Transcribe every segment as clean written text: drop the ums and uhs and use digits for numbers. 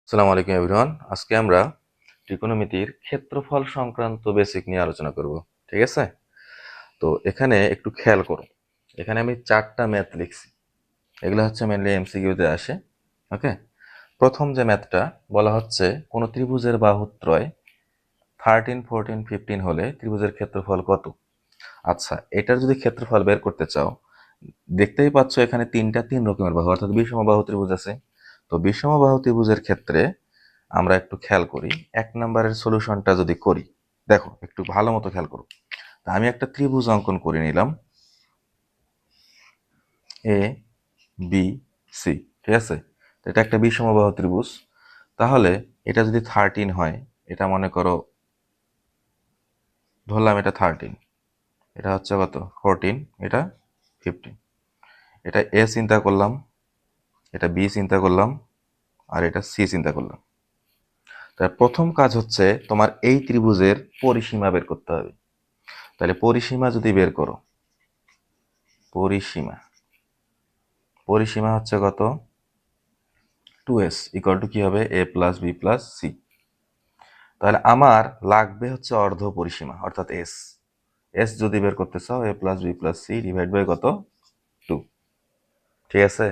আসসালামু আলাইকুম এভরিওয়ান। আজকে আমরা ত্রিকোণমিতির ক্ষেত্রফল সংক্রান্ত বেসিক নিয়ে আলোচনা করব। ঠিক আছে? তো এখানে একটু খেয়াল করো। এখানে আমি 4টা ম্যাথ লিখছি। এগুলো হচ্ছে মেইনলি এমসিকিউতে আসে। ওকে? প্রথম যে ম্যাথটা বলা হচ্ছে কোন ত্রিভুজের বাহুত্রয় 13, 14, 15 হলে ত্রিভুজের ক্ষেত্রফল কত? আচ্ছা, এটার যদি ক্ষেত্রফল বের করতে চাও, দেখতেই পাচ্ছ এখানে তিন রকমের বাহু অর্থাৎ বিষমবাহু ত্রিভুজ আছে। তো বিষমবাহু ত্রিভুজের ক্ষেত্রে আমরা একটু খেয়াল করি। 1 নম্বরের সলিউশনটা যদি করি, দেখো একটু ভালো মতো খেয়াল করো। তা আমি একটা ত্রিভুজ অঙ্কন করে নিলাম, এ বি সি। ঠিক আছে? তো এটা একটা বিষমবাহু ত্রিভুজ। তাহলে এটা যদি 13 হয়, এটা মনে করো, ধরলাম এটা 13, এটা হচ্ছে কত 14, এটা 15। এটা এ চিন্তা করলাম, এটা বি চিন্তা করলাম, আর এটা সি চিন্তা করলাম। তার প্রথম কাজ হচ্ছে তোমার এই ত্রিভুজের পরিসীমা বের করতে হবে। তাহলে পরিসীমা যদি বের করো, পরিসীমা পরিসীমা হচ্ছে কত? 2s ইকুয়াল টু কি হবে? a plus B plus C. তাহলে আমার লাগবে হচ্ছে অর্ধ পরিসীমা অর্থাৎ এস। এস যদি বের করতে চাও, a plus B plus C divide by কত? 2। ঠিক আছে?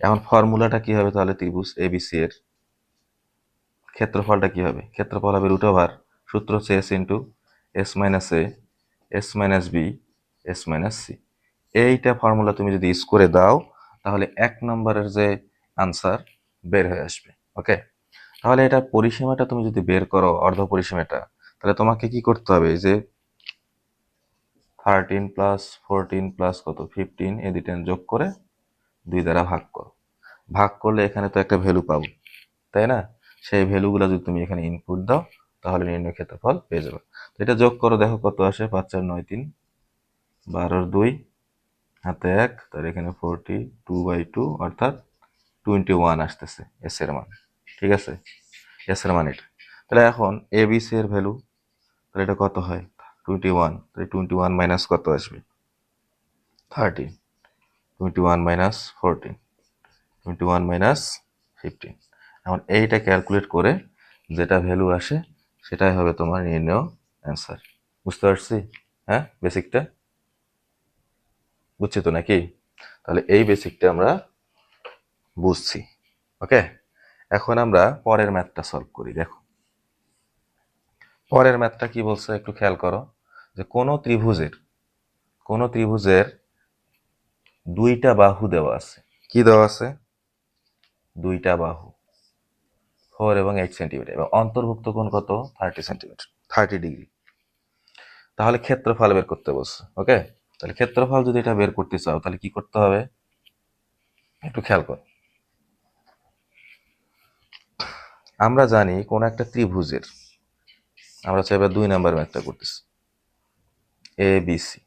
এখন ফর্মুলাটা কি হবে তাহলে? ত্রিভুজ এবিসি এর ক্ষেত্রফলটা কি হবে? ক্ষেত্রফল হবে রুট ওভার, সূত্র হচ্ছে s into s minus a, s minus b, s minus c. এইটা ফর্মুলা তুমি যদি ইউজ করে দাও, তাহলে 1 নম্বরের যে আনসার বের হয়ে আসবে। ওকে? তাহলে এটা পরিসীমাটা তুমি যদি বের করো, অর্ধ পরিসীমাটা, তাহলে তোমাকে কি করতে হবে? এই যে 13 প্লাস 14 প্লাস কত 15, এই দুইটা যোগ করে 2 দ্বারা ভাগ করো। ভাগ করলে এখানে তো একটা ভ্যালু পাবো, তাই না? সেই ভ্যালুগুলো যদি তুমি এখানে ইনপুট দাও, তাহলে নির্ণয় ক্ষেত্রফল পেয়ে যাবে। তো এটা যোগ করো, দেখো কত আসে। 5 4 9 3, 12 2 হাতে 1, তার এখানে 42/2 অর্থাৎ 21 আসতেছে এস এর মান। ঠিক আছে? এস এর মান এটা। তাহলে এখন এ বি সি এর ভ্যালু, তাহলে এটা কত হয়? 21। তাহলে 21 মাইনাস কত আসবে? 13। 21 মাইনাস 14, 21 মাইনাস 15। এখন এইটা ক্যালকুলেট করে যেটা ভ্যালু আসে, সেটাই হবে তোমার নির্ণয় অ্যান্সার। বুঝতে পারছি? হ্যাঁ, বেসিকটা বুঝছি তো নাকি? তাহলে এই বেসিকটা আমরা বুঝছি। ওকে? এখন আমরা পরের ম্যাথটা সলভ করি। দেখো পরের ম্যাথটা কি বলছে একটু খেয়াল করো। যে কোন ত্রিভুজের 2টা বাহু দেওয়া আছে। কি দেওয়া আছে? 2টা বাহু 4 এবং 8 সেন্টিমিটার, এবং অন্তর্ভুক্ত কোণ কত? 30 সেন্টিমিটার, 30 ডিগ্রি। তাহলে ক্ষেত্রফল বের করতে বলছে। ওকে? তাহলে ক্ষেত্রফল যদি এটা বের করতে চাও, তাহলে কি করতে হবে একটু খেয়াল করো। আমরা জানি কোন একটা ত্রিভুজের, আমরা চাইবার 2 নাম্বার ম্যাথটা করতেছি, এ বি সি।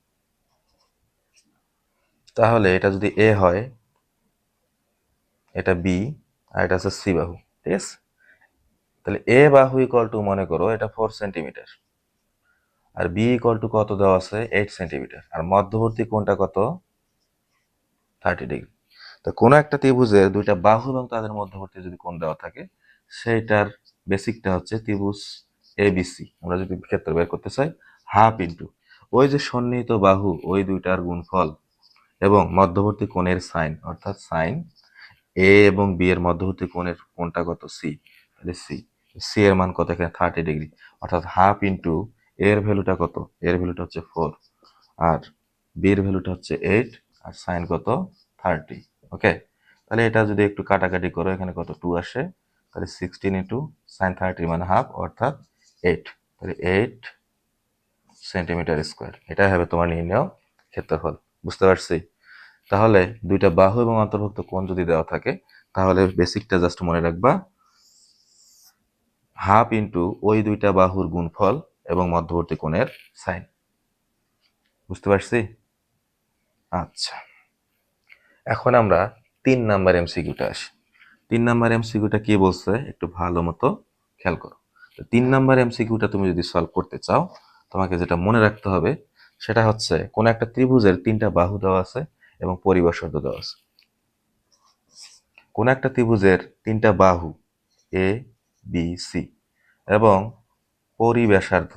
তাহলে এটা যদি এ হয়, এটা বি, আর এটা হচ্ছে সি বাহু। ঠিক আছে? তাহলে এ বাহু ইকুয়াল টু মনে করো এটা 4 সেন্টিমিটার, আর বি ইকুয়াল টু কত দেওয়া আছে? 8 সেন্টিমিটার, আর মধ্যবর্তী কোণটা কত? 30 ডিগ্রি। তো কোনো একটা ত্রিভুজের 2টা বাহু এবং তাদের মধ্যবর্তী যদি কোণ দেওয়া থাকে, সেইটার বেসিকটা হচ্ছে ত্রিভুজ এবিসি। আমরা যদি ক্ষেত্র বের করতে চাই, হাফ ইন্টু ওই যে সন্নিহিত বাহু, ওই 2টার গুণফল এবং মধ্যবর্তী কোণের সাইন, অর্থাৎ সাইন এ এবং বি এর মধ্যবর্তী কোণের কোণটা কত? সি। তাহলে সি, সি এর মান কত? এখানে 30 ডিগ্রি, অর্থাৎ হাফ ইন্টু এর ভ্যালুটা কত? এর ভ্যালুটা হচ্ছে 4, আর বি এর ভ্যালুটা হচ্ছে 8, আর সাইন কত? 30। ওকে? তাহলে এটা যদি একটু কাটাকাটি করো, এখানে কত 2 আসে। তাহলে 16 ইন্টু সাইন 30 মানে হাফ, অর্থাৎ 8। তাহলে 8 সেন্টিমিটার স্কোয়ার। এটাই হবে তোমার নির্ণয় ক্ষেত্রফল। বুঝতে পারছি? তাহলে 2টা বাহু এবং অন্তর্ভুক্ত কোণ যদি দেওয়া থাকে, তাহলে বেসিকটা জাস্ট মনে রাখবা, হাফ ইন্টু ওই 2টা বাহুর গুণফল এবং মধ্যবর্তী কোণের সাইন। বুঝতে পারছি? আচ্ছা, এখন আমরা 3 নাম্বার এমসিকিউটা আসি। 3 নাম্বার এমসিকিউটা কি বলছে একটু ভালো মতো খেয়াল করো। তো 3 নাম্বার এমসিকিউটা তুমি যদি সলভ করতে চাও, তোমাকে যেটা মনে রাখতে হবে সেটা হচ্ছে কোন একটা ত্রিভুজের 3টা বাহু দেওয়া আছে এবং পরিবার শর্ত দেওয়া আছে। কোন একটা ত্রিভুজের 3টা বাহু এ বি সি এবং পরিব্যাসার্ধ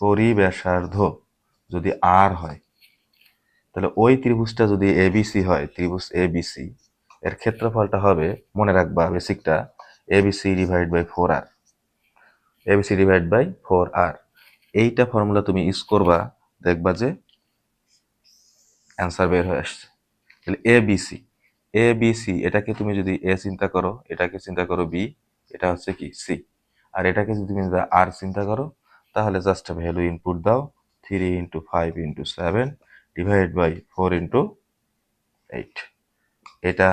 পরিব্যাসার্ধ যদি আর হয়, তাহলে ওই ত্রিভুজটা যদি এবিসি হয়, ত্রিভুজ এবিসি, এর ক্ষেত্রফলটা হবে, মনে রাখবা বেসিকটা, ABC divide by 4r, ABC divide by 4r। এইটা ফর্মুলা তুমি ইউজ করবা, দেখবা যে অ্যান্সার বের হয়ে আসছে। তাহলে এবিসি, এবিসি এটাকে তুমি যদি এ চিন্তা করো, এটাকে চিন্তা করো বি, এটা হচ্ছে কি সি, আর এটাকে যদি তুমি আর চিন্তা করো, তাহলে জাস্ট ভ্যালু ইনপুট দাও, 3 into 5 into 7 divide by 4 into 8। এটা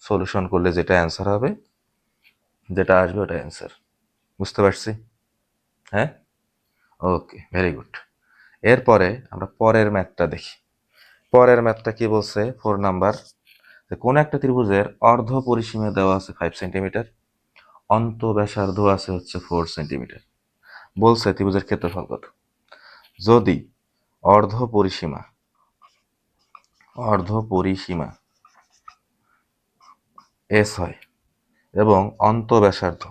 সলিউশন করলে যেটা অ্যান্সার হবে, যেটা আসবে ওটা অ্যান্সার। বুঝতে পারছি? হ্যাঁ, ওকে, ভেরি গুড। এরপরে আমরা পরের ম্যাথটা দেখি। পরের ম্যাথটা কি বলছে, 4 নাম্বার, যে কোন একটা ত্রিভুজের অর্ধ পরিসীমা দেওয়া আছে 5 সেন্টিমিটার, অন্তঃব্যাসার্ধ আছে হচ্ছে 4 সেন্টিমিটার। বলছে ত্রিভুজের ক্ষেত্রফল কত। যদি অর্ধ পরিসীমা এস হয় এবং অন্তঃব্যাসার্ধ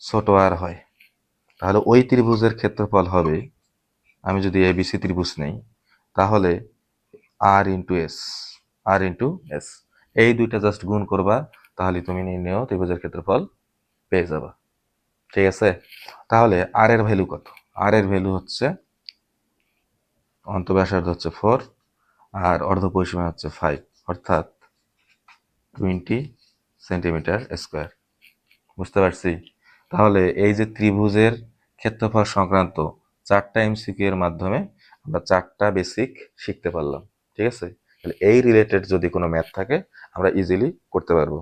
ছোট আর হয়, তাহলে ওই ত্রিভুজের ক্ষেত্রফল হবে, আমি যদি এবিসি ত্রিভুজ নেই, তাহলে আর ইন্টু এস, এই দুইটা জাস্ট গুণ করবা, তাহলে তুমি নির্ণেয় ত্রিভুজের ক্ষেত্রফল পেয়ে যাবা। ঠিক আছে? তাহলে আর এর ভ্যালু কত? আর এর ভ্যালু হচ্ছে, অন্তঃব্যাসার্ধ হচ্ছে 4 আর অর্ধ পরিসীমা হচ্ছে 5, অর্থাৎ 20 সেন্টিমিটার স্কোয়ার। বুঝতে পারছি? তাহলে এই যে ত্রিভুজের ক্ষেত্রফল সংক্রান্ত 4টা এমসিকিউ এর মাধ্যমে আমরা 4টা বেসিক শিখতে পারলাম। ঠিক আছে? তাহলে এই রিলেটেড যদি কোনো ম্যাথ থাকে আমরা ইজিলি করতে পারবো।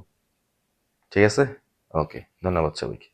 ঠিক আছে? ওকে, ধন্যবাদ সবাইকে।